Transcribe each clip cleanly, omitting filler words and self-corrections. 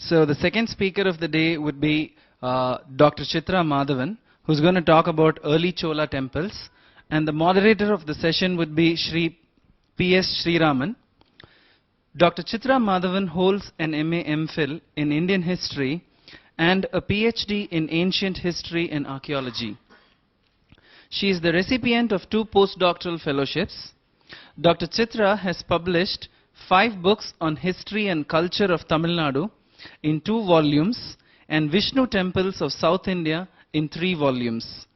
So the second speaker of the day would be Dr.Chithra Madhavan, who's going to talk about early Chola temples. And the moderator of the session would be Shri P.S. Sriraman. Dr. Chithra Madhavan holds an MA MPhil in Indian history and a PhD in ancient history and archaeology. She is the recipient of 2 postdoctoral fellowships. Dr. Chithra has published 5 books on history and culture of Tamil Nadu in 2 volumes and Vishnu temples of South India in 3 volumes.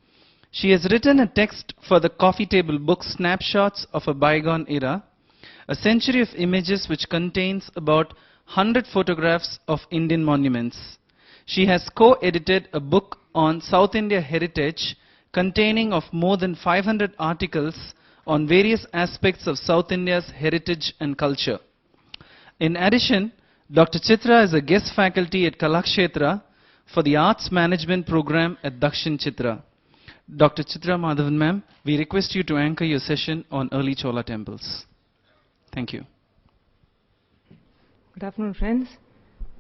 She has written a text for the coffee table book Snapshots of a Bygone Era, a century of images which contains about 100 photographs of Indian monuments. She has co-edited a book on South India heritage containing of more than 500 articles on various aspects of South India's heritage and culture. In addition, Dr. Chithra is a guest faculty at Kalakshetra for the Arts Management Program at Dr.Chithra. Dr. Chithra Madhavan ma'am, we request you to anchor your session on early Chola temples. Thank you. Good afternoon, friends.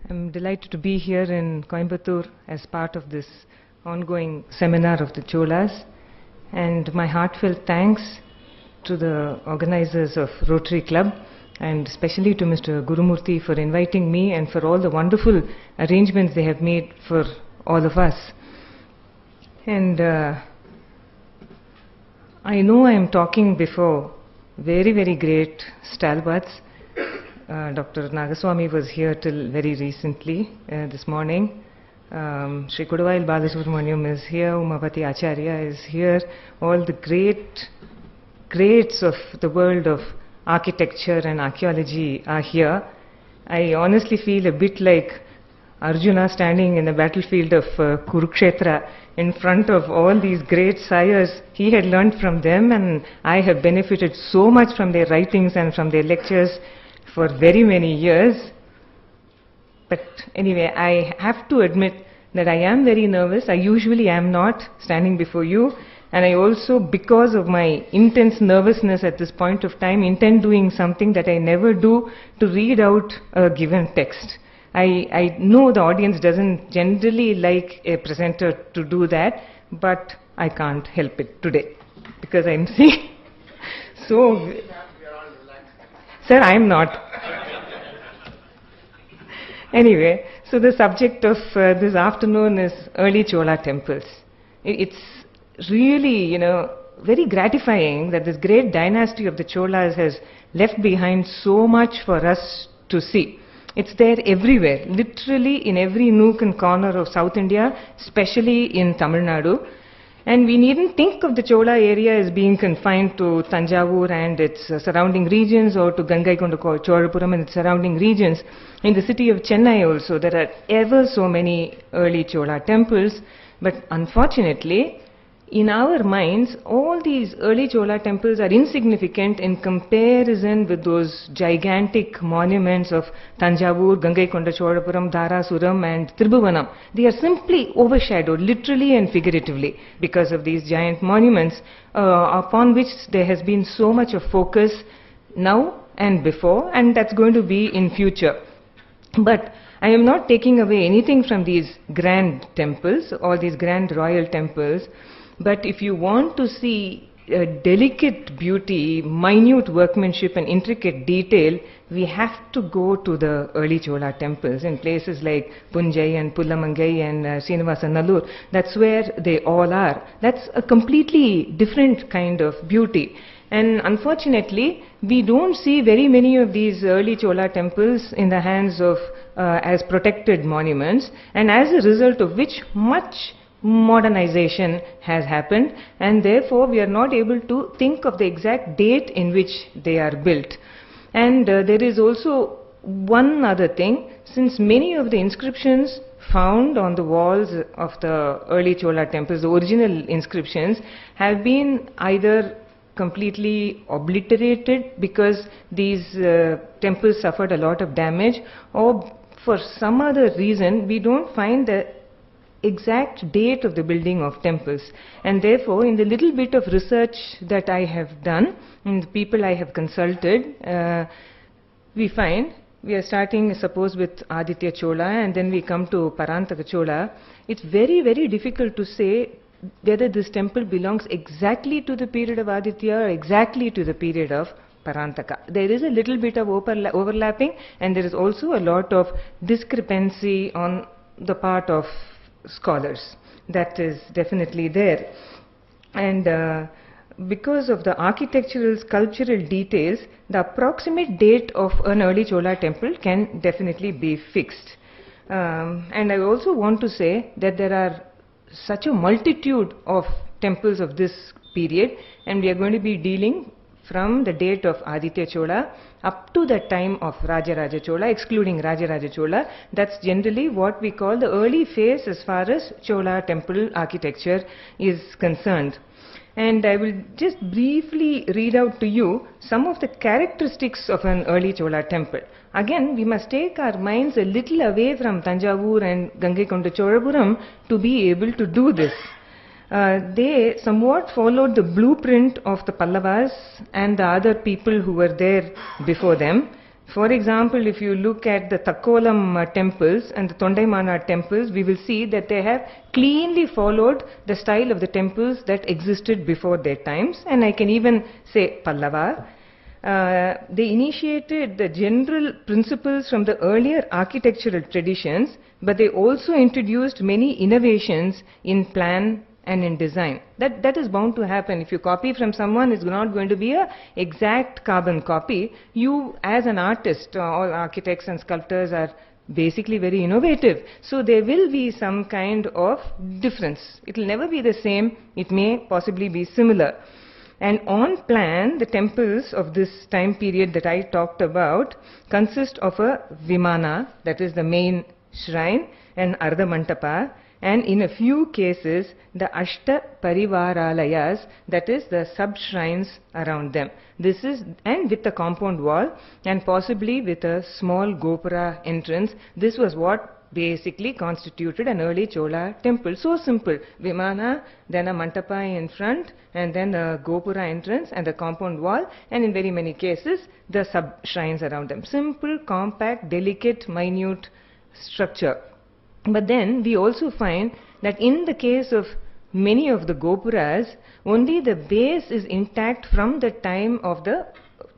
I'm delighted to be here in Coimbatore as part of this ongoing seminar of the Cholas, and my heartfelt thanks to the organizers of Rotary Club and especially to Mr. Gurumurthy for inviting me and for all the wonderful arrangements they have made for all of us. And I know I am talking before very, very great stalwarts. Dr. Nagaswamy was here till very recently, this morning. Sri Kodavail Balasubramaniam is here, Umavati Acharya is here. All the greats of the world of architecture and archaeology are here. I honestly feel a bit like Arjuna standing in the battlefield of Kurukshetra in front of all these great sires. He had learned from them, and I have benefited so much from their writings and from their lectures for very many years. But anyway, I have to admit that I am very nervous. I usually am not standing before you, and I also, because of my intense nervousness at this point of time, intend doing something that I never do, to read out a given text. I know the audience doesn't generally like a presenter to do that, but I can't help it today because I'm seeing so. Sir, I'm not. Anyway, so the subject of this afternoon is early Chola temples. It's really, very gratifying that this great dynasty of the Cholas has left behind so much for us to see. It's there everywhere, literally in every nook and corner of South India, especially in Tamil Nadu. And we needn't think of the Chola area as being confined to Tanjavur and its surrounding regions, or to Gangaikonda Cholapuram and its surrounding regions. In the city of Chennai also, there are ever so many early Chola temples, but unfortunately, in our minds, all these early Chola temples are insignificant in comparison with those gigantic monuments of Tanjavur, Gangaikonda Cholapuram, Dharasuram and Tribhuvanam. They are simply overshadowed, literally and figuratively, because of these giant monuments upon which there has been so much of focus now and before, and that's going to be in future. But I am not taking away anything from these grand temples, all these grand royal temples. But if you want to see delicate beauty, minute workmanship and intricate detail, we have to go to the early Chola temples in places like Punjai and Pullamangai and Srinivasa Nallur. That's where they all are. That's a completely different kind of beauty. And unfortunately, we don't see very many of these early Chola temples in the hands of as protected monuments, and as a result of which much modernization has happened, and therefore we are not able to think of the exact date in which they are built. And there is also one other thing. Since many of the inscriptions found on the walls of the early Chola temples, the original inscriptions, have been either completely obliterated because these temples suffered a lot of damage, or for some other reason we don't find the exact date of the building of temples. And therefore, in the little bit of research that I have done and the people I have consulted, we find we are starting, suppose, with Aditya Chola, and then we come to Parantaka Chola, it's very, very difficult to say whether this temple belongs exactly to the period of Aditya or exactly to the period of Parantaka. There is a little bit of overlapping, and there is also a lot of discrepancy on the part of scholars. That is definitely there. And because of the architectural, sculptural details, the approximate date of an early Chola temple can definitely be fixed. And I also want to say that there are such a multitude of temples of this period, and we are going to be dealing from the date of Aditya Chola up to the time of Rajaraja Chola, excluding Rajaraja Chola. That's generally what we call the early phase as far as Chola temple architecture is concerned. And I will just briefly read out to you some of the characteristics of an early Chola temple. Again, we must take our minds a little away from Tanjavur and Gangaikonda Cholapuram to be able to do this. They somewhat followed the blueprint of the Pallavas and the other people who were there before them. For example, if you look at the Takkolam temples and the Tondaimana temples, we will see that they have cleanly followed the style of the temples that existed before their times. And I can even say Pallava. They initiated the general principles from the earlier architectural traditions, but they also introduced many innovations in plan and in design. That is bound to happen. If you copy from someone, it's not going to be an exact carbon copy. You, as an artist, all architects and sculptors are basically very innovative. So there will be some kind of difference. It will never be the same. It may possibly be similar. And on plan, the temples of this time period that I talked about consist of a Vimana, that is the main shrine, and Ardha Mantapa, and in a few cases the Ashta Parivaralayas, that is the sub-shrines around them. This is, and with a compound wall and possibly with a small Gopura entrance. This was what basically constituted an early Chola temple. So simple. Vimana, then a Mantapa in front, and then a Gopura entrance and a compound wall, and in very many cases the sub-shrines around them. Simple, compact, delicate, minute structure. But then we also find that in the case of many of the Gopuras, only the base is intact from the time of the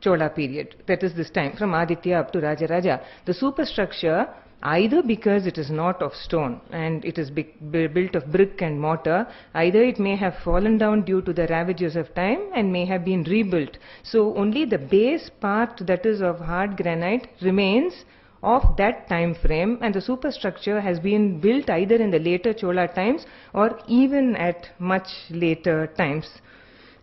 Chola period. That is this time, from Aditya up to Rajaraja. The superstructure, either because it is not of stone and it is built of brick and mortar, either it may have fallen down due to the ravages of time and may have been rebuilt. So only the base part, that is of hard granite, remains of that time frame, and the superstructure has been built either in the later Chola times or even at much later times.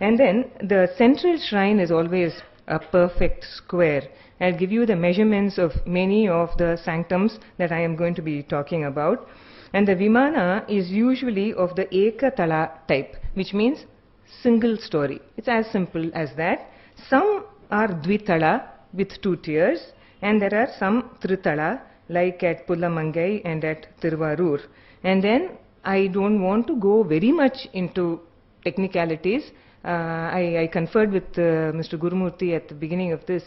And then the central shrine is always a perfect square. I'll give you the measurements of many of the sanctums that I am going to be talking about. And the Vimana is usually of the Ekatala type, which means single story. It's as simple as that. Some are Dvitala with 2 tiers, and there are some Tritala, like at Pullamangai and at Tiruvarur. And then I don't want to go very much into technicalities. I conferred with Mr. Gurumurthy at the beginning of this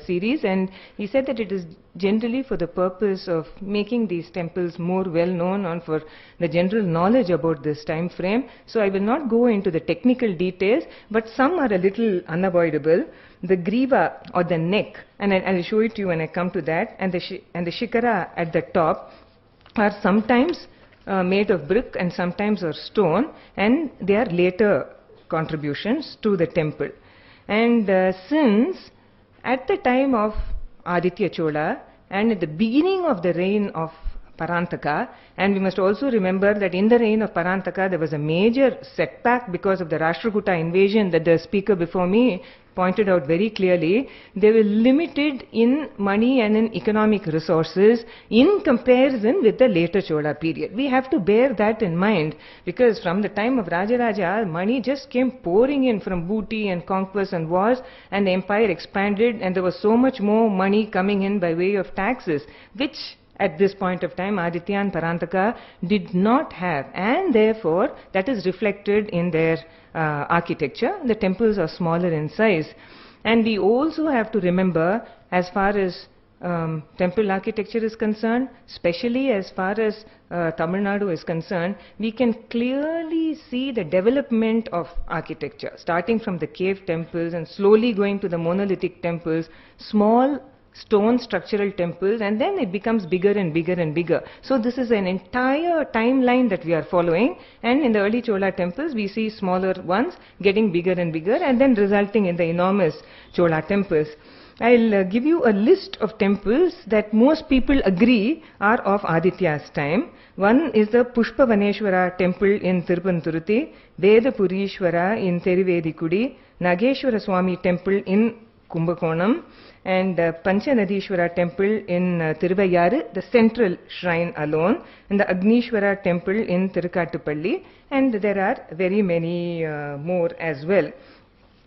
series, and he said that it is generally for the purpose of making these temples more well known and for the general knowledge about this time frame. So I will not go into the technical details, but some are a little unavoidable. The griva, or the neck, and I'll show it to you when I come to that, and the shikara at the top are sometimes made of brick and sometimes of stone, and they are later contributions to the temple. And since at the time of Aditya Chola and at the beginning of the reign of Parantaka, and we must also remember that in the reign of Parantaka there was a major setback because of the Rashtrakuta invasion that the speaker before me pointed out very clearly. They were limited in money and in economic resources in comparison with the later Chola period. We have to bear that in mind, because from the time of Rajaraja, money just came pouring in from booty and conquest and wars, and the empire expanded, and there was so much more money coming in by way of taxes, which at this point of time Aditya and Parantaka did not have, and therefore that is reflected in their architecture. The temples are smaller in size. And we also have to remember, as far as temple architecture is concerned, especially as far as Tamil Nadu is concerned, we can clearly see the development of architecture, starting from the cave temples and slowly going to the monolithic temples, small stone structural temples, and then it becomes bigger and bigger and bigger. So this is an entire timeline that we are following, and in the early Chola temples we see smaller ones getting bigger and bigger and then resulting in the enormous Chola temples. I'll give you a list of temples that most people agree are of Aditya's time. One is the Pushpavaneshwara temple in Tirupanturuthi, Vedapurishwara in Therivedikudi, Nageshwara Swami temple in Kumbakonam, and Panchanadishwara temple in Thiruvayaru, the central shrine alone, and the Agnishwara temple in Tirukattupalli, and there are very many more as well.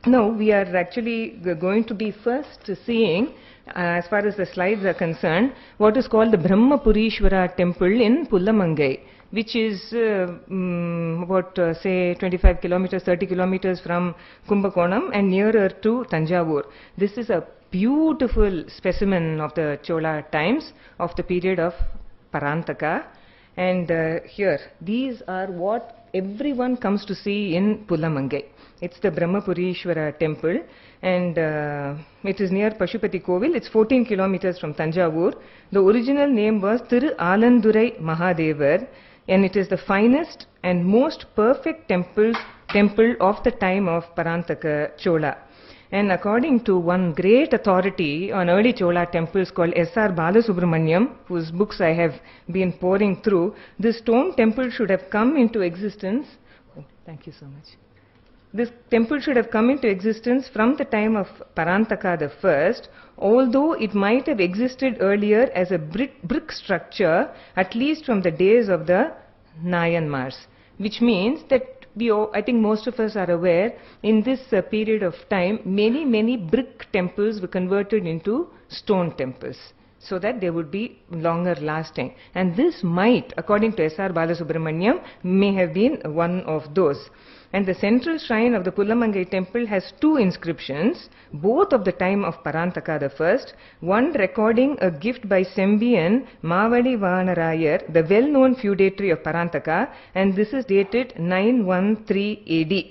Now we are actually going to be first seeing, as far as the slides are concerned, what is called the Brahmapurishwara temple in Pullamangai, which is say 25 kilometers, 30 kilometers from Kumbakonam and nearer to Tanjavur. This is a beautiful specimen of the Chola times, of the period of Parantaka. And here, these are what everyone comes to see in Pullamangai. It's the Brahmapurishwara temple, and it is near Pashupati Kovil. It's 14 kilometers from Tanjavur. The original name was Thiru Alandurai Mahadevar, and it is the finest and most perfect temple of the time of Parantaka Chola. And according to one great authority on early Chola temples called S.R. Balasubramaniam, whose books I have been poring through, this stone temple should have come into existence. Oh, thank you so much. This temple should have come into existence from the time of Parantaka the first, although it might have existed earlier as a brick structure, at least from the days of the Nayanmars, which means that I think most of us are aware, in this period of time, many brick temples were converted into stone temples, so that they would be longer lasting. And this might, according to S.R. Balasubramaniam, may have been one of those. And the central shrine of the Pullamangai temple has two inscriptions, both of the time of Parantaka the first, one recording a gift by Sembiyan Mavali Vanarayar, the well-known feudatory of Parantaka, and this is dated 913 AD.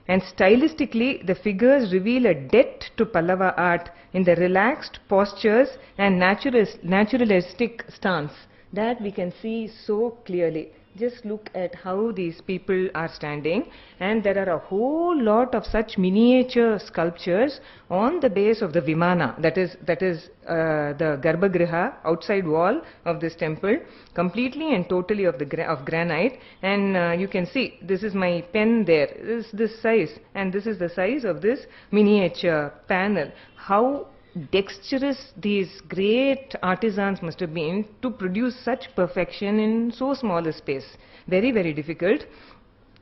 And stylistically, the figures reveal a debt to Pallava art in the relaxed postures and naturalistic stance that we can see so clearly. Just look at how these people are standing, and there are a whole lot of such miniature sculptures on the base of the Vimana, that is the Garbhagriha, outside wall of this temple, completely and totally of granite. And you can see, this is my pen there, this size, and this is the size of this miniature panel. How dexterous these great artisans must have been to produce such perfection in so small a space. Very, very difficult.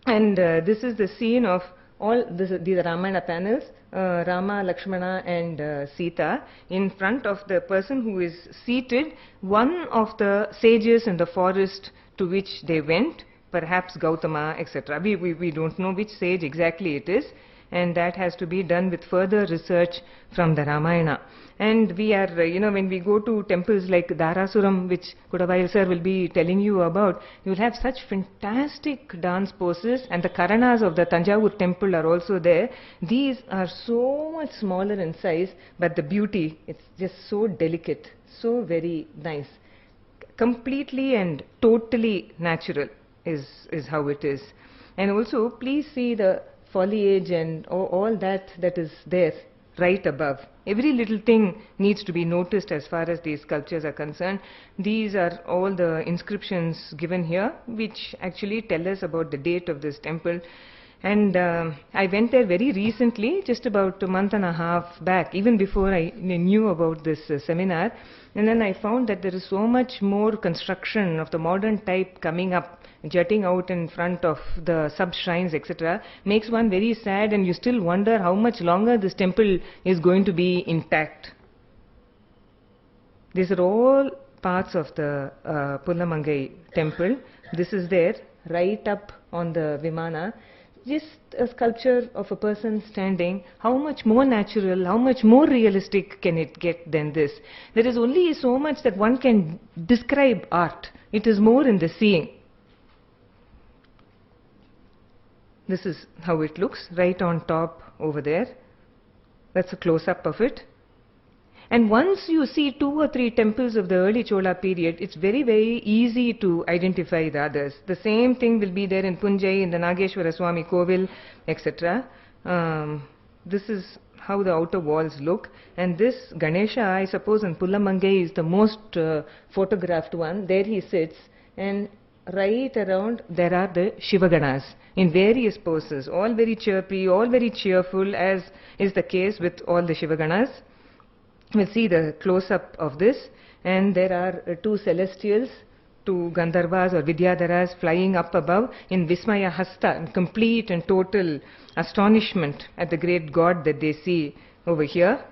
And this is the scene of all these Ramayana panels, Rama, Lakshmana and Sita. In front of the person who is seated, one of the sages in the forest to which they went, perhaps Gautama, etc. We don't know which sage exactly it is, and that has to be done with further research from the Ramayana. And we are, when we go to temples like Dharasuram, which Kudabayal sir will be telling you about, you will have such fantastic dance poses, and the Karanas of the Tanjavur temple are also there. These are so much smaller in size, but the beauty, it's just so delicate, so very nice. Completely and totally natural is how it is. And also, please see the foliage and all that is there right above. Every little thing needs to be noticed as far as these sculptures are concerned. These are all the inscriptions given here, which actually tell us about the date of this temple. And I went there very recently, just about a month and a half back, even before I knew about this seminar. And then I found that there is so much more construction of the modern type coming up, jutting out in front of the sub-shrines, etc. Makes one very sad, and you still wonder how much longer this temple is going to be intact. These are all parts of the Pullamangai temple. This is there, right up on the Vimana. just a sculpture of a person standing. How much more natural, how much more realistic can it get than this? There is only so much that one can describe art. It is more in the seeing. This is how it looks right on top over there. That's a close-up of it. And once you see 2 or 3 temples of the early Chola period, it's very, very easy to identify the others. The same thing will be there in Punjai, in the Nageshwara Swami Kovil, etc. This is how the outer walls look. And this Ganesha, I suppose, in Pullamangai is the most photographed one. There he sits, and right around there are the Shivaganas in various poses, all very chirpy, all very cheerful, as is the case with all the Shivaganas. We'll see the close-up of this, and there are 2 celestials, 2 Gandharvas or Vidyadharas flying up above in Vismaya Hasta, in complete and total astonishment at the great God that they see over here.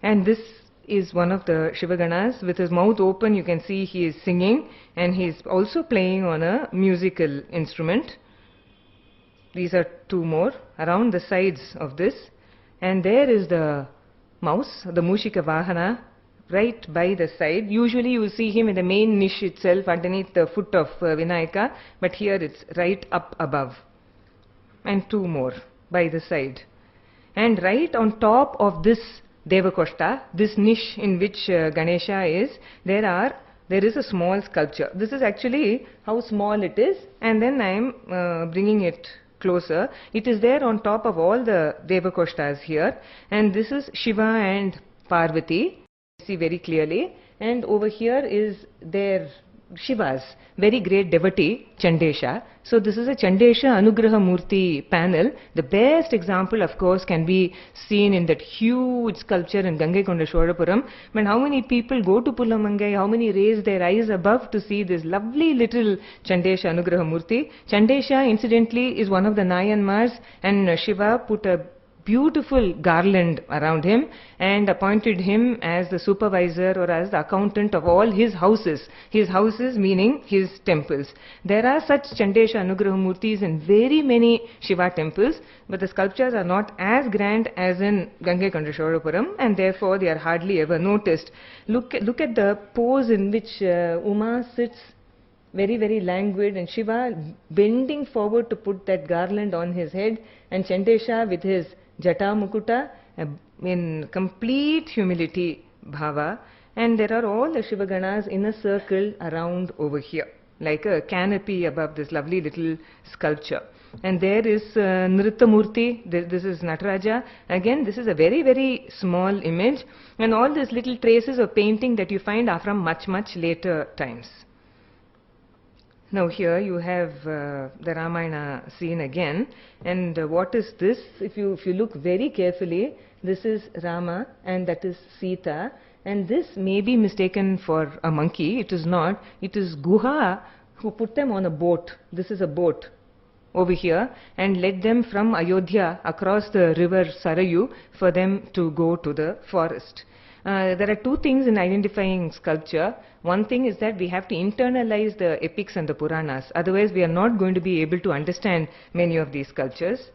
And this is one of the Shivaganas. With his mouth open, you can see he is singing, and he is also playing on a musical instrument. These are 2 more around the sides of this. And there is the mouse, the Mushika Vahana, right by the side. Usually you will see him in the main niche itself underneath the foot of Vinayaka, but here it's right up above. And 2 more by the side. And right on top of this Devakoshta, this niche in which Ganesha is, there is a small sculpture. This is actually how small it is, and then I am bringing it closer. It is there on top of all the Devakoshtas here, and this is Shiva and Parvati, you see very clearly, and over here is their Shiva's very great devotee, Chandesha. So this is a Chandesha Anugraha Murti panel. The best example, of course, can be seen in that huge sculpture in Gangaikonda Shorapuram. But how many people go to Pullamangai, how many raise their eyes above to see this lovely little Chandesha Anugraha Murti? Chandesha, incidentally, is one of the Nayanmars, and Shiva put a beautiful garland around him and appointed him as the supervisor or as the accountant of all his houses. His houses meaning his temples. There are such Chandesha Anugraha Murtis in very many Shiva temples, but the sculptures are not as grand as in Gangaikonda Shorapuram, and therefore they are hardly ever noticed. Look at the pose in which Uma sits, very, very languid, and Shiva bending forward to put that garland on his head, and Chandesha with his Jata Mukuta in complete humility bhava, and there are all the Shivaganas in a circle around over here, like a canopy above this lovely little sculpture. And there is Nrittamurti, this is Nataraja. Again, this is a very, very small image, and all these little traces of painting that you find are from much, much later times. Now here you have the Ramayana scene again, and what is this? If you look very carefully, this is Rama and that is Sita, and this may be mistaken for a monkey. It is not. It is Guha who put them on a boat. This is a boat over here, and led them from Ayodhya across the river Sarayu for them to go to the forest. There are 2 things in identifying sculpture. One thing is that we have to internalize the epics and the Puranas. Otherwise, we are not going to be able to understand many of these sculptures.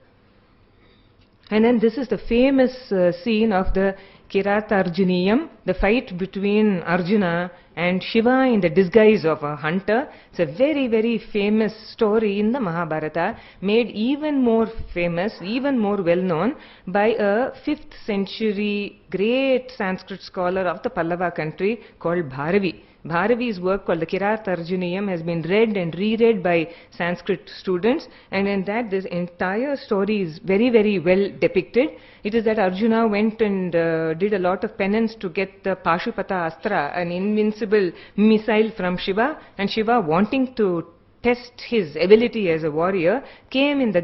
And then this is the famous scene of the Kiratarjuniyam, the fight between Arjuna and Shiva in the disguise of a hunter. It's a very, very famous story in the Mahabharata, made even more famous, even more well known by a 5th century great Sanskrit scholar of the Pallava country called Bharavi. Bharavi's work called the Kiratarjuniyam has been read and reread by Sanskrit students, and in that this entire story is very, very well depicted. It is that Arjuna went and did a lot of penance to get the Pashupata Astra, an invincible missile from Shiva, and Shiva, wanting to test his ability as a warrior, came in the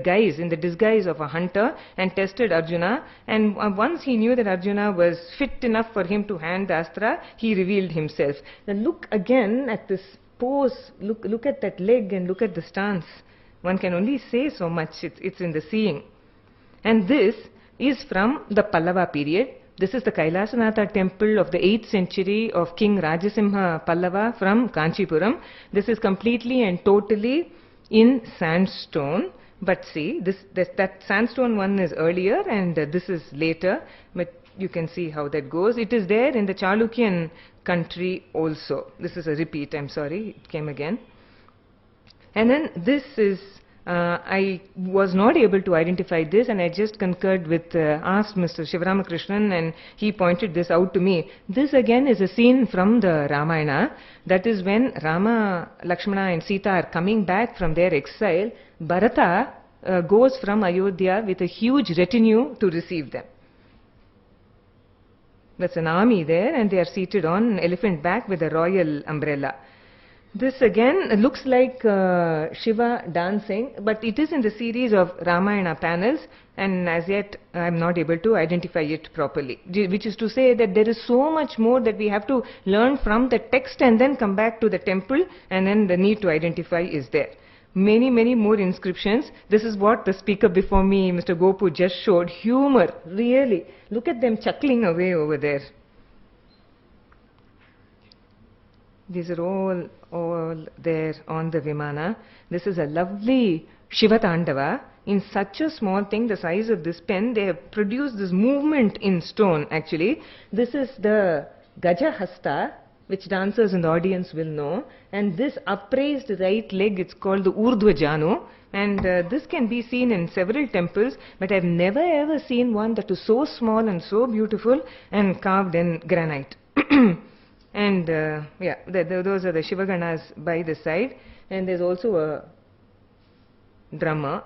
disguise of a hunter and tested Arjuna, and once he knew that Arjuna was fit enough for him to hand the Astra, he revealed himself. Now look again at this pose, look at that leg and look at the stance. One can only say so much, it's in the seeing. And this is from the Pallava period. This is the Kailasanatha temple of the 8th century of King Rajasimha Pallava from Kanchipuram. This is completely and totally in sandstone. But see, that sandstone one is earlier and this is later, but you can see how that goes. It is there in the Chalukyan country also. This is a repeat, I'm sorry, it came again. And then this is, I was not able to identify this, and I just concurred with, asked Mr. Shivaramakrishnan, and he pointed this out to me. This again is a scene from the Ramayana. That is when Rama, Lakshmana and Sita are coming back from their exile. Bharata goes from Ayodhya with a huge retinue to receive them. That's an army there, and they are seated on elephant back with a royal umbrella. This again looks like Shiva dancing, but it is in the series of Ramayana panels, and as yet I am not able to identify it properly. Which is to say that there is so much more that we have to learn from the text and then come back to the temple, and then the need to identify is there. Many, many more inscriptions. This is what the speaker before me, Mr. Gopu, just showed. Humor, really. Look at them chuckling away over there. These are all there on the Vimana. This is a lovely Shiva Tandava. In such a small thing, the size of this pen, they have produced this movement in stone actually. This is the Gajahasta, which dancers in the audience will know. And this upraised right leg, it's called the Urdhva Janu. And this can be seen in several temples, but I've never ever seen one that is so small and so beautiful and carved in granite. And yeah, those are the Shivaganas by the side, and there's also a drummer.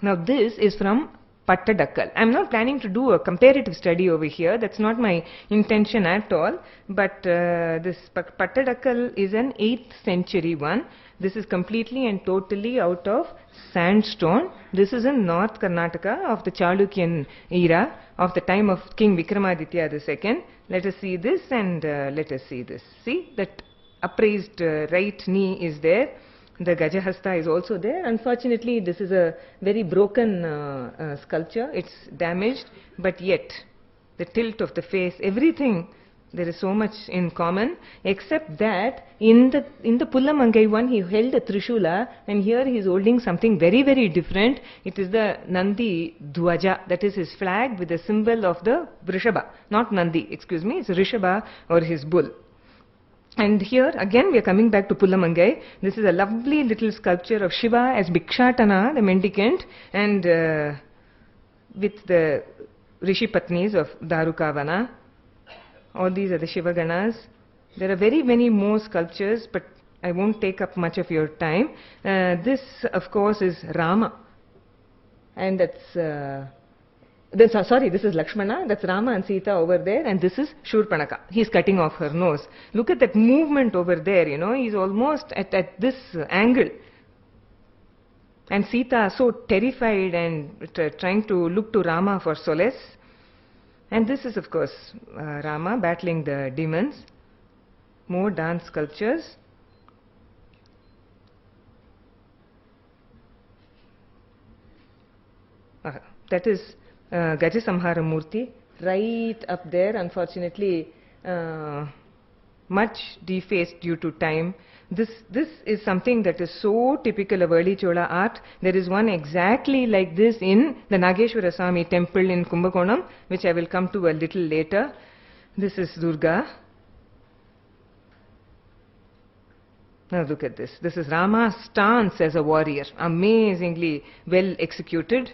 Now this is from Pattadakkal. I'm not planning to do a comparative study over here, that's not my intention at all, but this Pattadakkal is an 8th century one. This is completely and totally out of sandstone. This is in North Karnataka of the Chalukyan era, of the time of King Vikramaditya II. Let us see this, and let us see this. See, that upraised right knee is there. The Gajahasta is also there. Unfortunately, this is a very broken sculpture. It's damaged, but yet the tilt of the face, everything, there is so much in common, except that in the Pullamangai one, he held a Trishula, and here he is holding something very, very different. It is the Nandi Dwaja, that is his flag with the symbol of the Vrishaba, not Nandi, excuse me, it's Rishabha or his bull. And here again we are coming back to Pullamangai. This is a lovely little sculpture of Shiva as Bhikshatana, the mendicant, and with the Rishi Patnis of Darukavana. All these are the Shivaganas. There are very many more sculptures, but I won't take up much of your time. This, of course, is Rama. And sorry, this is Lakshmana, that's Rama and Sita over there, and this is Shurpanaka. He's cutting off her nose. Look at that movement over there, you know, he's almost at this angle. And Sita so terrified and trying to look to Rama for solace. And this is, of course, Rama battling the demons. More dance sculptures. That is Gajasamhara Murti, right up there. Unfortunately, much defaced due to time. This is something that is so typical of early Chola art. There is one exactly like this in the Nageshwara Swami temple in Kumbakonam, which I will come to a little later. This is Durga. Now look at this. This is Rama's stance as a warrior, amazingly well executed.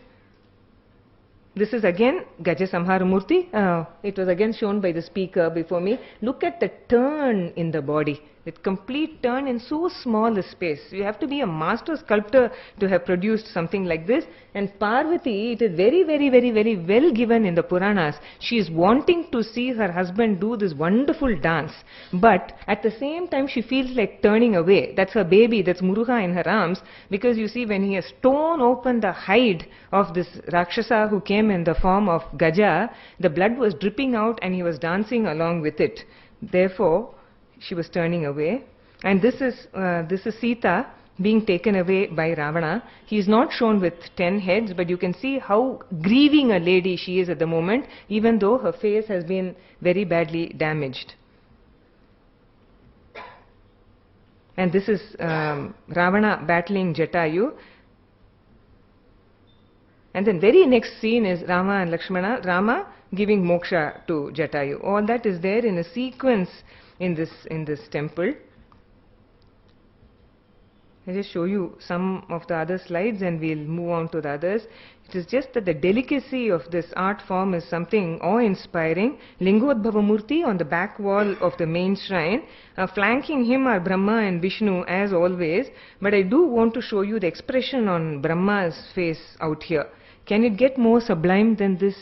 This is again Gajasamhara Murti. It was again shown by the speaker before me. Look at the turn in the body. That complete turn in so small a space. You have to be a master sculptor to have produced something like this. And Parvati, it is very, very, very, very well given in the Puranas. She is wanting to see her husband do this wonderful dance. But at the same time, she feels like turning away. That's her baby, that's Muruga in her arms. Because you see, when he has torn open the hide of this Rakshasa who came in the form of Gaja, the blood was dripping out and he was dancing along with it. Therefore, she was turning away. And this is Sita being taken away by Ravana. He is not shown with 10 heads, but you can see how grieving a lady she is at the moment, even though her face has been very badly damaged. and this is Ravana battling Jatayu. And then very next scene is Rama and Lakshmana, Rama giving moksha to Jatayu. All that is there in a sequence in this temple. I'll just show you some of the other slides and we'll move on to the others. It is just that the delicacy of this art form is something awe-inspiring. Lingodbhava Murti on the back wall of the main shrine. Flanking him are Brahma and Vishnu as always. But I do want to show you the expression on Brahma's face out here. Can it get more sublime than this?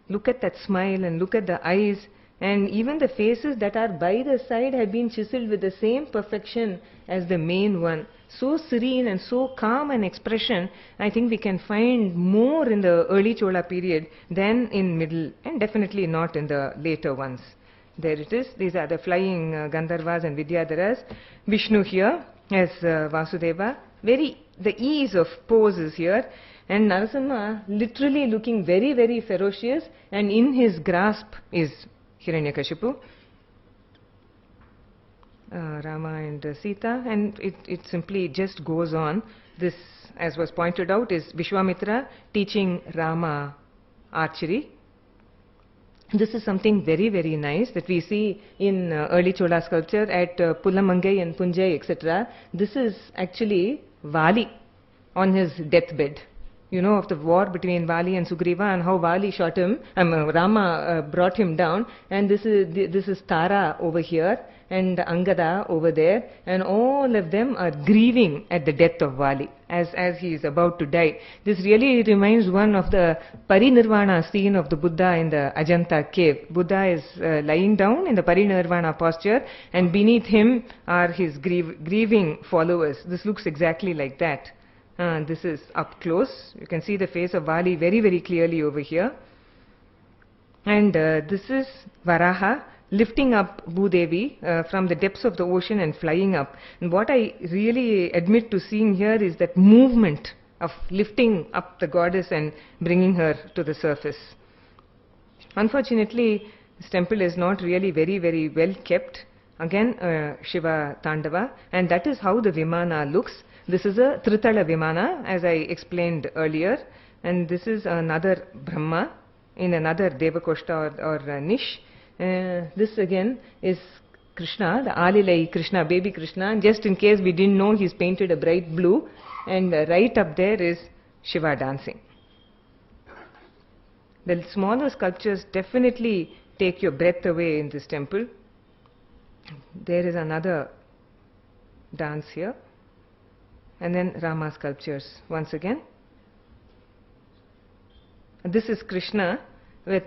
Look at that smile and look at the eyes. And even the faces that are by the side have been chiseled with the same perfection as the main one. So serene and so calm an expression, I think we can find more in the early Chola period than in middle, and definitely not in the later ones. There it is. These are the flying Gandharvas and Vidyadharas. Vishnu here as Vasudeva. The ease of pose is here. And Narasimha literally looking very, very ferocious, and in his grasp is Hiranyakashipu, Rama and Sita, and it simply just goes on. This, as was pointed out, is Vishwamitra teaching Rama archery. This is something very, very nice that we see in early Chola sculpture at Pulamangai and Punjai, etc. This is actually Vali on his deathbed. You know of the war between Vali and Sugriva and how Vali shot him, Rama brought him down, and this is Tara over here and Angada over there, and all of them are grieving at the death of Vali as he is about to die. This really reminds one of the Parinirvana scene of the Buddha in the Ajanta cave. Buddha is lying down in the Parinirvana posture, and beneath him are his grieving followers. This looks exactly like that. This is up close. You can see the face of Vali very, very clearly over here. And this is Varaha lifting up Bhudevi from the depths of the ocean and flying up. And what I really admit to seeing here is that movement of lifting up the goddess and bringing her to the surface. Unfortunately, this temple is not really very, very well kept. Again, Shiva Tandava, and that is how the Vimana looks. This is a Tritala Vimana, as I explained earlier, and this is another Brahma in another Devakoshta or niche. This again is Krishna, the Alilai Krishna, baby Krishna, and just in case we didn't know, he's painted a bright blue, and right up there is Shiva dancing. The smaller sculptures definitely take your breath away in this temple. There is another dance here. And then Rama sculptures once again. This is Krishna with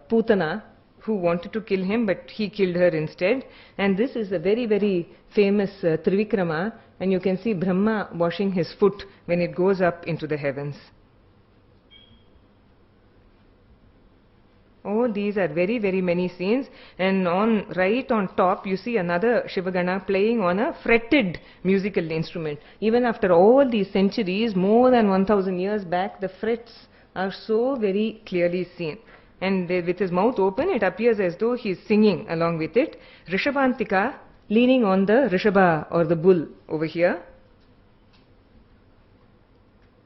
Putana, who wanted to kill him, but he killed her instead. And this is a very, very famous Trivikrama, and you can see Brahma washing his foot when it goes up into the heavens. Oh, these are very, very many scenes, and right on top you see another Shivagana playing on a fretted musical instrument. Even after all these centuries, more than 1000 years back, the frets are so very clearly seen. And with his mouth open, it appears as though he is singing along with it. Rishabhantika leaning on the Rishabha or the bull over here.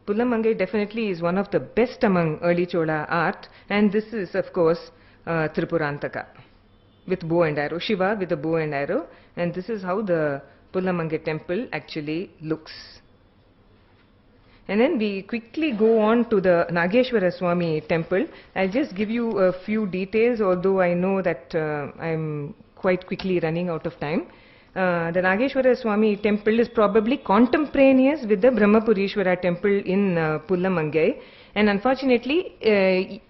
Pulamangai definitely is one of the best among early Chola art, and this is of course Tripurantaka with bow and arrow, Shiva with a bow and arrow, and this is how the Pulamangai temple actually looks. And then we quickly go on to the Nageshwara Swami temple. I'll just give you a few details, although I know that I'm quite quickly running out of time. The Nageshwara Swami temple is probably contemporaneous with the Brahmapurishwara temple in Pulamangai, and unfortunately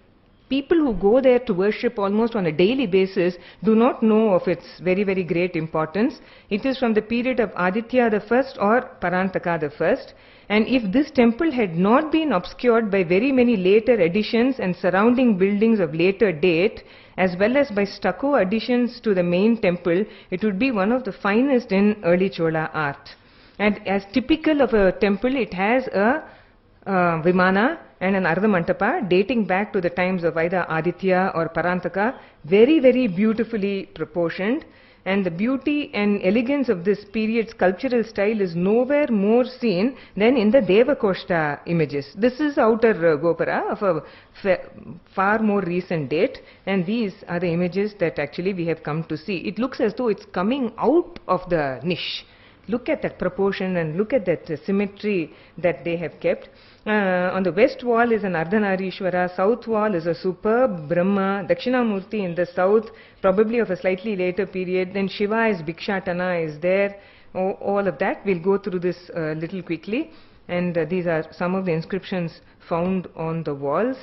people who go there to worship almost on a daily basis do not know of its very, very great importance. It is from the period of Aditya the first or Parantaka the first, and if this temple had not been obscured by very many later additions and surrounding buildings of later date, as well as by stucco additions to the main temple, it would be one of the finest in early Chola art. And as typical of a temple, it has a Vimana and an Ardhamantapa dating back to the times of either Aditya or Parantaka, very, very beautifully proportioned. And the beauty and elegance of this period sculptural style is nowhere more seen than in the Devakoshta images. This is outer Gopura of a far more recent date, and these are the images that actually we have come to see. It looks as though it's coming out of the niche. Look at that proportion and look at that symmetry that they have kept. On the west wall is an Ardhanarishwara, south wall is a superb Brahma, Dakshinamurti in the south, probably of a slightly later period, then Shiva is Bhikshatana is there, all of that. We'll go through this little quickly, and these are some of the inscriptions found on the walls.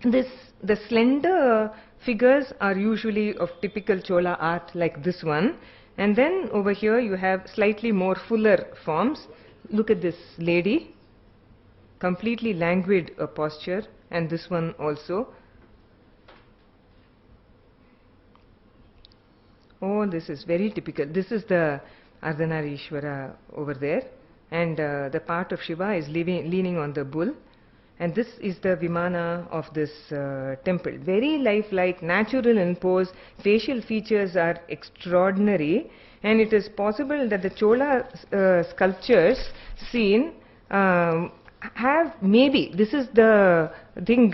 The slender figures are usually of typical Chola art like this one. And then over here you have slightly more fuller forms. Look at this lady, completely languid posture, and this one also. Oh, this is very typical. This is the Ardhanarishwara over there, and the part of Shiva is leaning on the bull. And this is the Vimana of this temple. Very lifelike, natural in pose, facial features are extraordinary, and it is possible that the Chola sculptures seen have maybe, this is the thing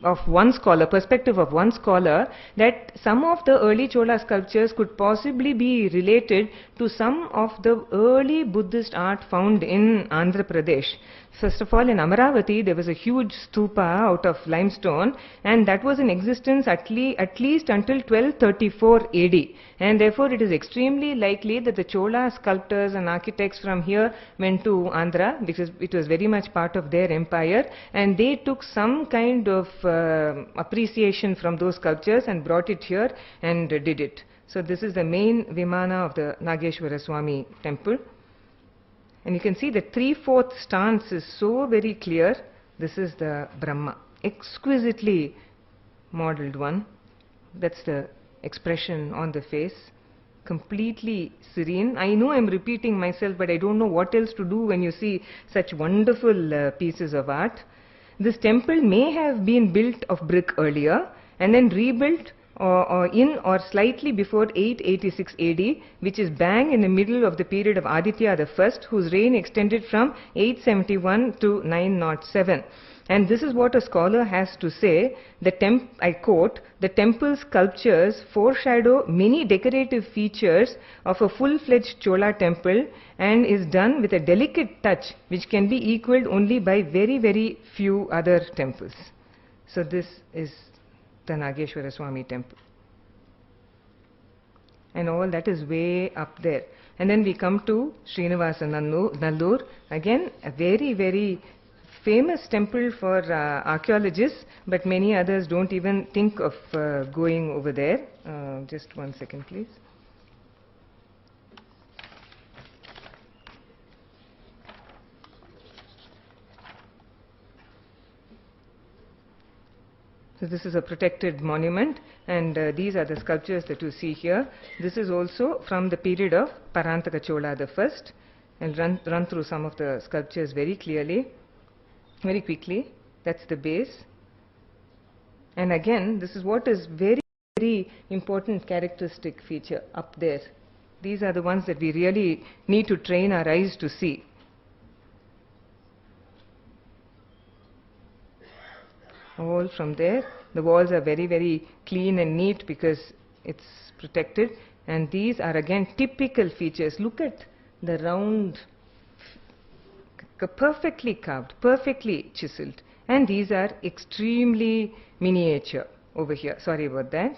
of one scholar, perspective of one scholar, that some of the early Chola sculptures could possibly be related to some of the early Buddhist art found in Andhra Pradesh. First of all, in Amaravati, there was a huge stupa out of limestone, and that was in existence at least until 1234 AD. And therefore, it is extremely likely that the Chola sculptors and architects from here went to Andhra, because it was very much part of their empire, and they took some kind of appreciation from those sculptures and brought it here and did it. So this is the main Vimana of the Nageshwara Swami temple. And you can see the 3/4 stance is so very clear. This is the Brahma, exquisitely modeled one. That's the expression on the face, completely serene. I know I'm repeating myself, but I don't know what else to do when you see such wonderful pieces of art. This temple may have been built of brick earlier and then rebuilt or slightly before 886 AD, which is bang in the middle of the period of Aditya I, whose reign extended from 871 to 907. And this is what a scholar has to say. I quote, "The temple sculptures foreshadow many decorative features of a full-fledged Chola temple and is done with a delicate touch which can be equaled only by very, very few other temples." So this is the Nageshwara Swami temple. And all that is way up there. And then we come to Srinivasa Nallur. Again, a very, very famous temple for archaeologists, but many others don't even think of going over there. Just one second, please. So this is a protected monument, and these are the sculptures that you see here. This is also from the period of Parantaka Chola I. I'll run through some of the sculptures very clearly, very quickly. That's the base. And again, this is what is very, very important characteristic feature up there. These are the ones that we really need to train our eyes to see. All from there. The walls are very, very clean and neat because it's protected. And these are again typical features. Look at the round, perfectly carved, perfectly chiseled. And these are extremely miniature over here. Sorry about that.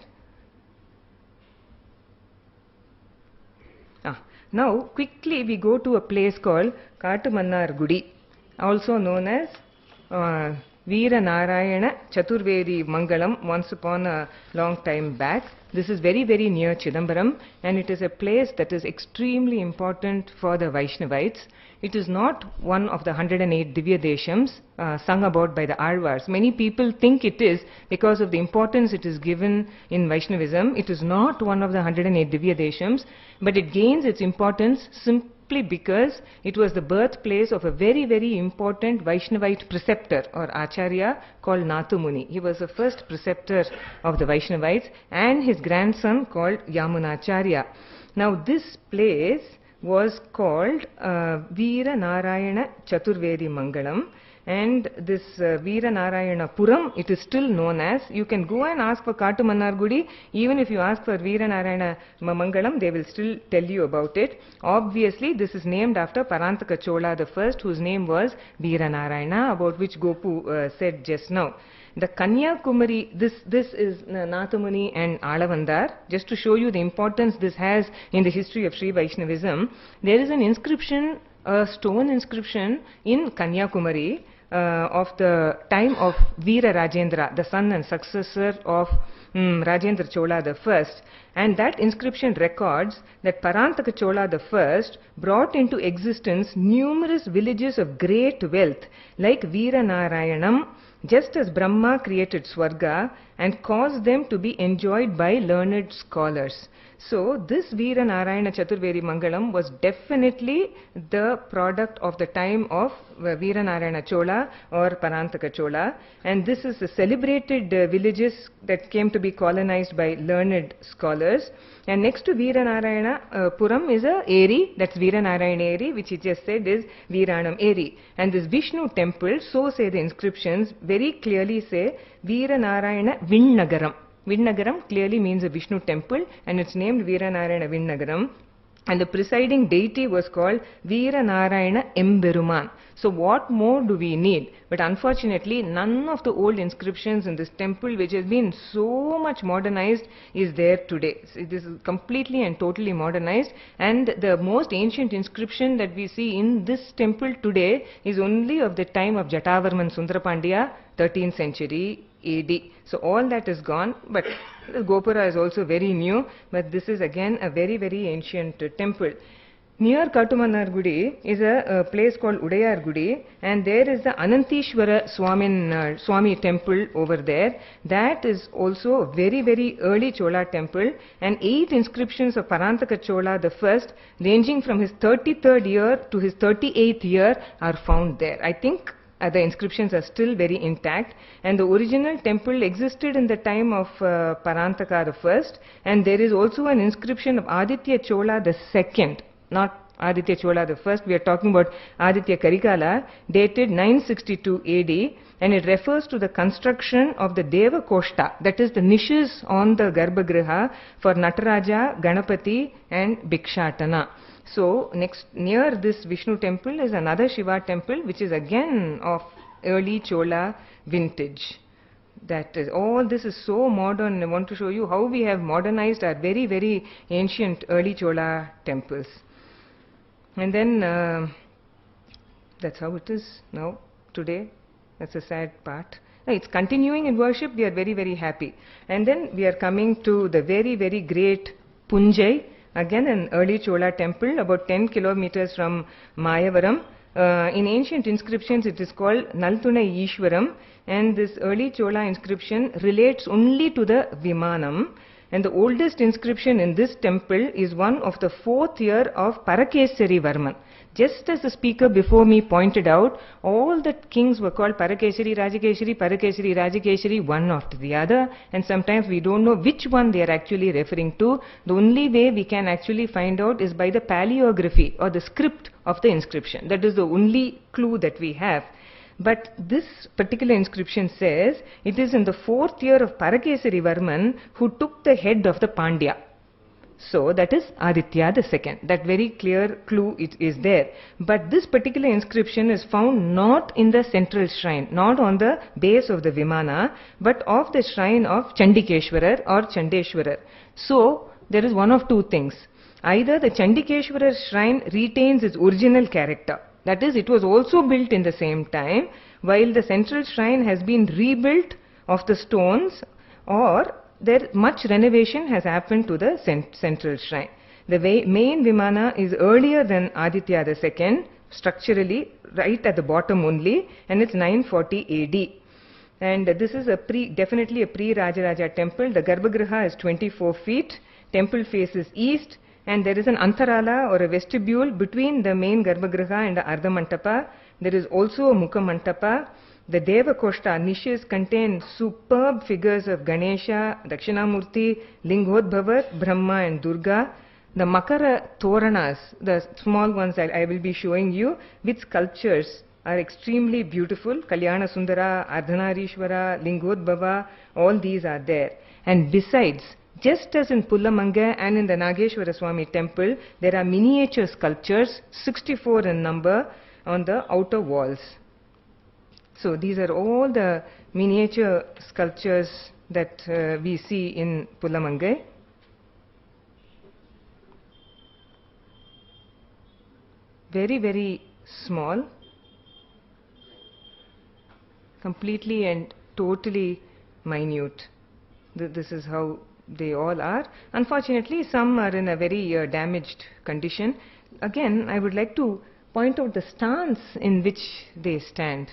Now, quickly we go to a place called Katumannar Gudi, also known as Veera Narayana Chaturvedi Mangalam, once upon a long time back. This is very, very near Chidambaram, and it is a place that is extremely important for the Vaishnavites. It is not one of the 108 Divya Deshams sung about by the Alvars. Many people think it is because of the importance it is given in Vaishnavism. It is not one of the 108 Divya Deshams, but it gains its importance simply because it was the birthplace of a very, very important Vaishnavite preceptor or Acharya called Nathumuni. He was the first preceptor of the Vaishnavites, and his grandson called Yamunacharya. Now this place was called Veera Narayana Chaturvedi Mangalam, and this Veera Narayana Puram, it is still known as. You can go and ask for Kattumannargudi. Even if you ask for Veera Narayana Mangalam, they will still tell you about it. Obviously, this is named after Parantaka Chola the first, whose name was Veera Narayana, about which Gopu said just now. The Kanyakumari, this is Nathumuni and Alavandar. Just to show you the importance this has in the history of Sri Vaishnavism, there is an inscription, a stone inscription in Kanyakumari of the time of Veera Rajendra, the son and successor of Rajendra Chola the first. And that inscription records that Parantaka Chola the first brought into existence numerous villages of great wealth like Veera Narayanam, just as Brahma created Swarga and caused them to be enjoyed by learned scholars. So this Veera Narayana Chaturvedi Mangalam was definitely the product of the time of Veera Narayana Chola or Parantaka Chola, and this is the celebrated villages that came to be colonized by learned scholars. And next to Veera Narayana Puram is a Eri, that's Veera Narayana Eri, which he just said is Veeranam Eri. And this Vishnu temple, so say the inscriptions, very clearly say Veera Narayana Vinnagaram. Vinnagaram clearly means a Vishnu temple, and it's named Veera Narayana Vinnagaram. And the presiding deity was called Veera Narayana Emberuman. So what more do we need? But unfortunately, none of the old inscriptions in this temple, which has been so much modernized, is there today. So this is completely and totally modernized, and the most ancient inscription that we see in this temple today is only of the time of Jatavarman Sundarapandya, 13th century AD. So all that is gone, but the Gopura is also very new, but this is again a very, very ancient temple. Near Kattumannargudi is a place called Udayargudi, and there is the Anantishwara Swami temple over there. That is also a very, very early Chola temple, and 8 inscriptions of Parantaka Chola the first, ranging from his 33rd year to his 38th year, are found there. I think the inscriptions are still very intact, and the original temple existed in the time of Parantaka the first, and there is also an inscription of Aditya Chola the second, not Aditya Chola the first. We are talking about Aditya Karikala, dated 962 AD, and it refers to the construction of the Deva Koshta, that is the niches on the Garbhagriha for Nataraja, Ganapati and Bhikshatana. So next, near this Vishnu temple is another Shiva temple, which is again of early Chola vintage. That is, all this is so modern. I want to show you how we have modernized our very, very ancient early Chola temples. And then that's how it is now, today. That's a sad part. No, it's continuing in worship. We are very, very happy. And then we are coming to the very, very great Punjai, again an early Chola temple, about 10 kilometers from Mayavaram. In ancient inscriptions it is called Naltunai Ishwaram, and this early Chola inscription relates only to the Vimanam. And the oldest inscription in this temple is one of the 4th year of Parakesari Varman. Just as the speaker before me pointed out, all the kings were called Parakesari, Rajakesari, one after the other, and sometimes we don't know which one they are actually referring to. The only way we can actually find out is by the paleography or the script of the inscription. That is the only clue that we have. But this particular inscription says it is in the 4th year of Parakesari Varman who took the head of the Pandya. So that is Aditya the second. That very clear clue it is there. But this particular inscription is found not in the central shrine, not on the base of the Vimana, but of the shrine of Chandikeshwarar or Chandeshwarar. So there is one of two things. Either the Chandikeshwarar shrine retains its original character, that is, it was also built in the same time, while the central shrine has been rebuilt of the stones, or there much renovation has happened to the central shrine. The main Vimana is earlier than Aditya II, structurally right at the bottom only, and it's 940 AD. And this is definitely a pre-Rajaraja temple. The Garbhagriha is 24 feet, temple faces east, And there is an antarala or a vestibule between the main Garbhagriha and the Ardha Mantapa. There is also a Mukha Mantapa. The Devakoshta niches contain superb figures of Ganesha, Dakshinamurti, Lingodbhava, Brahma and Durga. The Makara Toranas, the small ones that I will be showing you with sculptures, are extremely beautiful. Kalyana Sundara, Ardhanarishwara, Lingodbhava, all these are there. And besides, just as in Pullamanga and in the Nageshwara Swami temple, there are miniature sculptures, 64 in number, on the outer walls. So these are all the miniature sculptures that we see in Pullamanga. Very, very small, completely and totally minute. This is how they all are. Unfortunately, some are in a very damaged condition. Again, I would like to point out the stance in which they stand.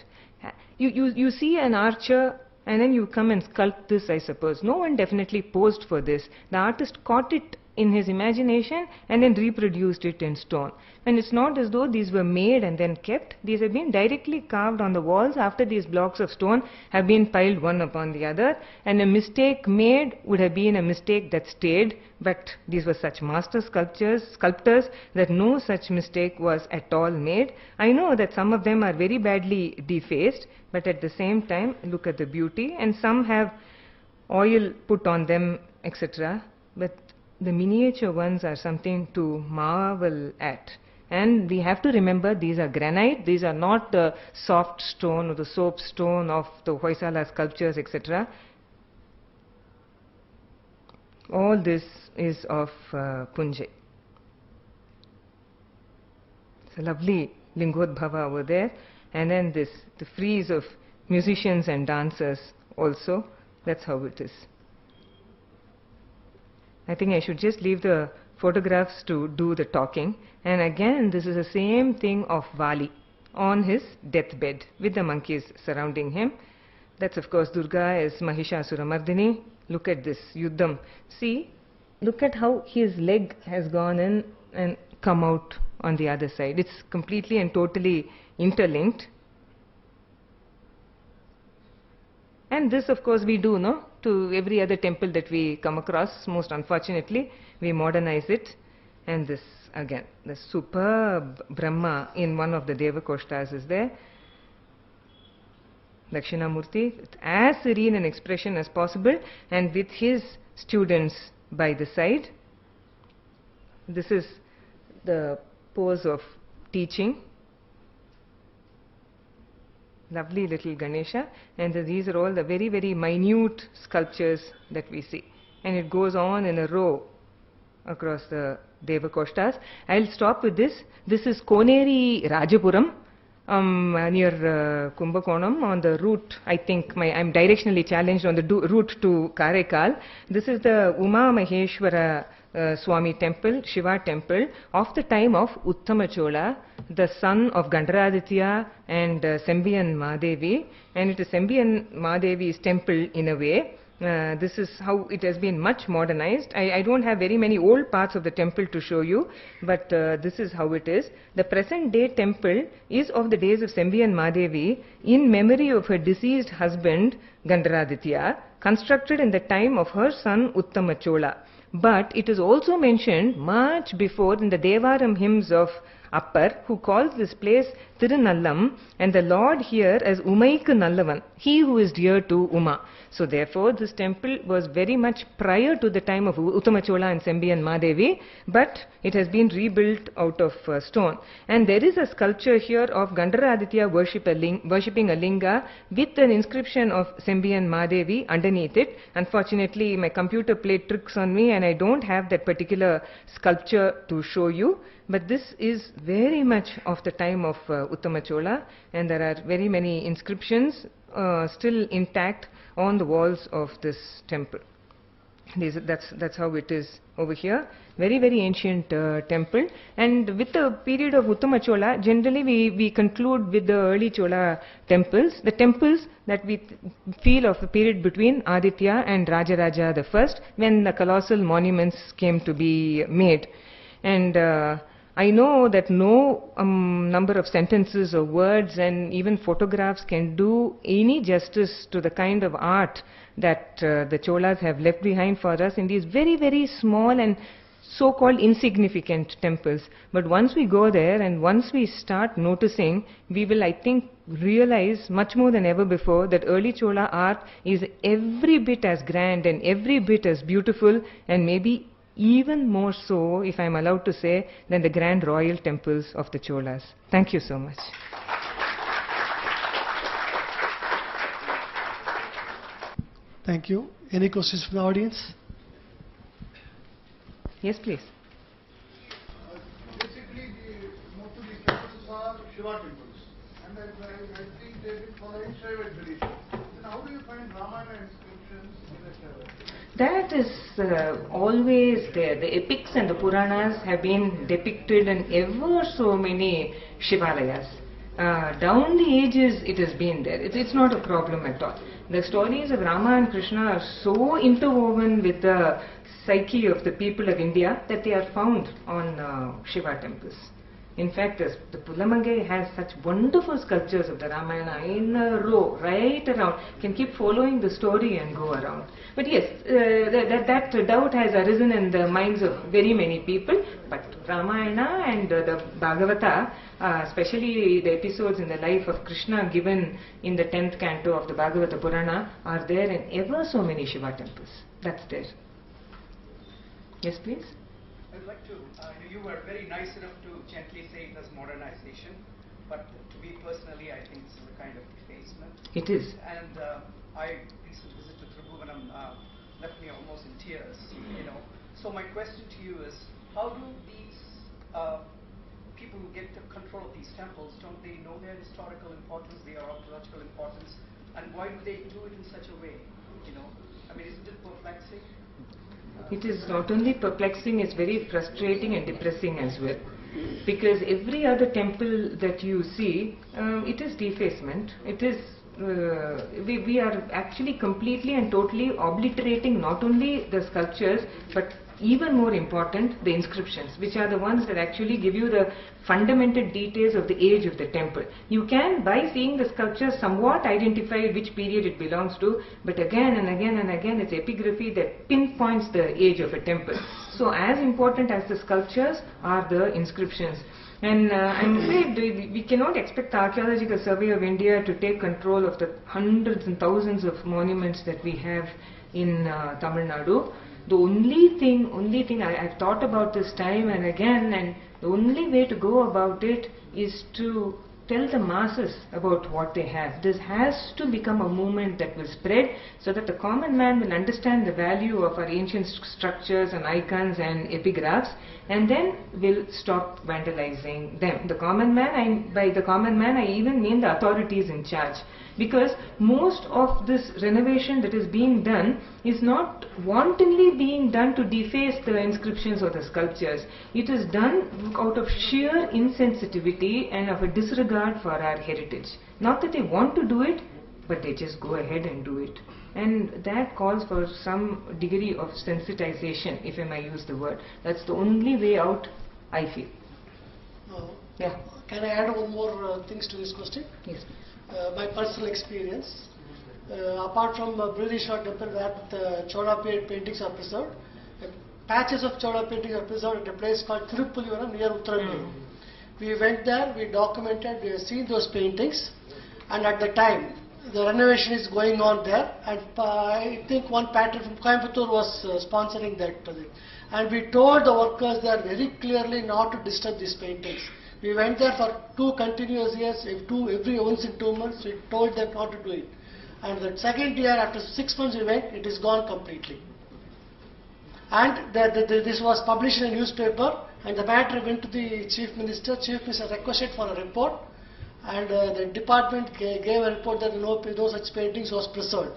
You see an archer and then you come and sculpt this, I suppose. No one definitely posed for this. The artist caught it in his imagination and then reproduced it in stone. And it's not as though these were made and then kept. These have been directly carved on the walls after these blocks of stone have been piled one upon the other. And a mistake made would have been a mistake that stayed. But these were such master sculptors that no such mistake was at all made. I know that some of them are very badly defaced, but at the same time, look at the beauty. And some have oil put on them, etc. But the miniature ones are something to marvel at. And we have to remember these are granite, these are not the soft stone or the soap stone of the Hoysala sculptures, etc. All this is of Punjab. It's a lovely Lingodbhava over there. And then the frieze of musicians and dancers also. That's how it is. I think I should just leave the photographs to do the talking. And again, this is the same thing of Vali on his deathbed with the monkeys surrounding him. That's of course Durga as Mahishasuramardini. Look at this Yuddham. See, look at how his leg has gone in and come out on the other side. It's completely and totally interlinked. And this of course we do, no? To every other temple that we come across, most unfortunately, we modernize it. And this again, the superb Brahma in one of the Devakoshtas is there. Dakshinamurti, with as serene an expression as possible and with his students by the side. This is the pose of teaching. Lovely little Ganesha, and these are all the very, very minute sculptures that we see. And it goes on in a row across the Devakoshtas. I'll stop with this. This is Koneri Rajapuram near Kumbakonam on the route. I think I'm directionally challenged on the route to Karaikal. This is the Uma Maheshwara Swami temple, Shiva temple of the time of Uttama Chola, the son of Gandaraditya and Sembiyan Mahadevi, and it is Sembiyan Mahadevi's temple in a way. This is how it has been much modernized. I don't have very many old parts of the temple to show you, but this is how it is. The present day temple is of the days of Sembiyan Mahadevi in memory of her deceased husband Gandaraditya, constructed in the time of her son Uttama Chola. But it is also mentioned much before in the Devaram hymns of Appar, who calls this place Tirunallam, and the Lord here as Umaikku Nallavan, he who is dear to Uma. So therefore this temple was very much prior to the time of Uttama Chola and Sembiyan Mahadevi, but it has been rebuilt out of stone. And there is a sculpture here of Gandaraditya worshipping a linga with an inscription of Sembiyan Mahadevi underneath it. Unfortunately, my computer played tricks on me and I don't have that particular sculpture to show you. But this is very much of the time of Uttama Chola, and there are very many inscriptions still intact on the walls of this temple. That's how it is over here. Very, very ancient temple. And with the period of Uttama Chola, generally we conclude with the early Chola temples. The temples that we feel of the period between Aditya and Rajaraja I, when the colossal monuments came to be made. And I know that no number of sentences or words and even photographs can do any justice to the kind of art that the Cholas have left behind for us in these very, very small and so-called insignificant temples. But once we go there and once we start noticing, we will, I think, realize much more than ever before that early Chola art is every bit as grand and every bit as beautiful, and maybe even more so, if I'm allowed to say, than the grand royal temples of the Cholas. Thank you so much. Thank you. Any questions from the audience? Yes, please. Basically, most of these temples are Shiva temples, and I think they've been following Shaiva tradition. Then how do you find Ramayana inscriptions in a Shaiva? That is always there. The epics and the Puranas have been depicted in ever so many Shivalayas. Down the ages it has been there. It's not a problem at all. The stories of Rama and Krishna are so interwoven with the psyche of the people of India that they are found on Shiva temples. In fact, the Pulamangai has such wonderful sculptures of the Ramayana in a row, right around. Can keep following the story and go around. But yes, that doubt has arisen in the minds of very many people. But Ramayana and the Bhagavata, especially the episodes in the life of Krishna given in the 10th canto of the Bhagavata Purana, are there in ever so many Shiva temples. That's there. Yes, please. I'd like to, you were very nice enough to gently say it as modernization, but to me personally, I think this is a kind of defacement. It is. And I recent visit to Tribhuvanam left me almost in tears, you know. So my question to you is, how do these people who get the control of these temples, don't they know their historical importance, their archaeological importance, and why do they do it in such a way, you know? I mean, isn't it perplexing? It is not only perplexing, it's very frustrating and depressing as well. Because every other temple that you see, it is defacement. It is, we are actually completely and totally obliterating not only the sculptures, but even more important, the inscriptions, which are the ones that actually give you the fundamental details of the age of the temple. You can, by seeing the sculpture, somewhat identify which period it belongs to, but again and again and again, it's epigraphy that pinpoints the age of a temple. So as important as the sculptures are the inscriptions. And I'm afraid we cannot expect the Archaeological Survey of India to take control of the hundreds and thousands of monuments that we have in Tamil Nadu. The only thing I've thought about this time and again, and the only way to go about it is to tell the masses about what they have. This has to become a movement that will spread so that the common man will understand the value of our ancient structures and icons and epigraphs, and then will stop vandalizing them. The common man, by the common man I even mean the authorities in charge. Because most of this renovation that is being done is not wantonly being done to deface the inscriptions or the sculptures. It is done out of sheer insensitivity and of a disregard for our heritage. Not that they want to do it, but they just go ahead and do it. And that calls for some degree of sensitization, if I may use the word. That's the only way out, I feel. Yeah. Can I add one more things to this question? Yes. My personal experience. Apart from Brihadishwara temple where the Chola period paintings are preserved, patches of Chola paintings are preserved at a place called Tirupuliyuram near Uttarandir. We went there, we documented, we have seen those paintings, and at the time the renovation is going on there, and I think one pattern from Coimbatore was sponsoring that project. And we told the workers there very clearly not to disturb these paintings. We went there for 2 continuous years, every once in 2 months, we told them not to do it. And the second year, after 6 months we went, it is gone completely. And this was published in a newspaper, and the matter went to the Chief Minister. Chief Minister requested for a report, and the department gave a report that no such paintings was preserved.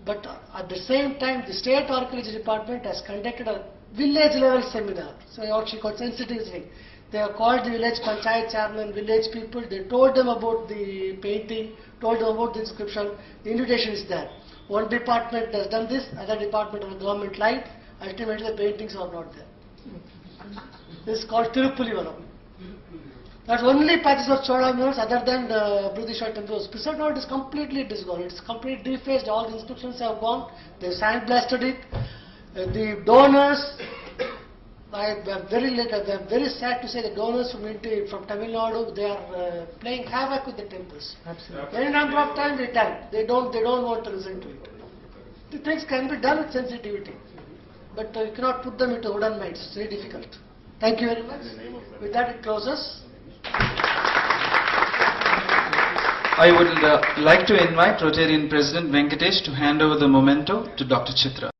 But at the same time, the State Archaeology Department has conducted a village level seminar, so what she called sensitizing. They have called the village panchayat chairman, village people, they told them about the painting, told them about the inscription. The invitation is there. One department has done this, other department of the government lied. Ultimately the paintings are not there. is called Tirupulivaram. That's only patches of Chola murals other than the Brihadishwara temple was preserved. Now it is completely disgorged. It's completely defaced. All the inscriptions have gone. They sandblasted it. The donors, I'm very sad to say the donors from Tamil Nadu, they are playing havoc with the temples. Absolutely. Any number of times they tell. They don't want to listen to it. The things can be done with sensitivity, but you cannot put them into wooden minds. It's very difficult. Thank you very much. With that, it closes. I would like to invite Rotarian President Venkatesh to hand over the memento to Dr. Chithra.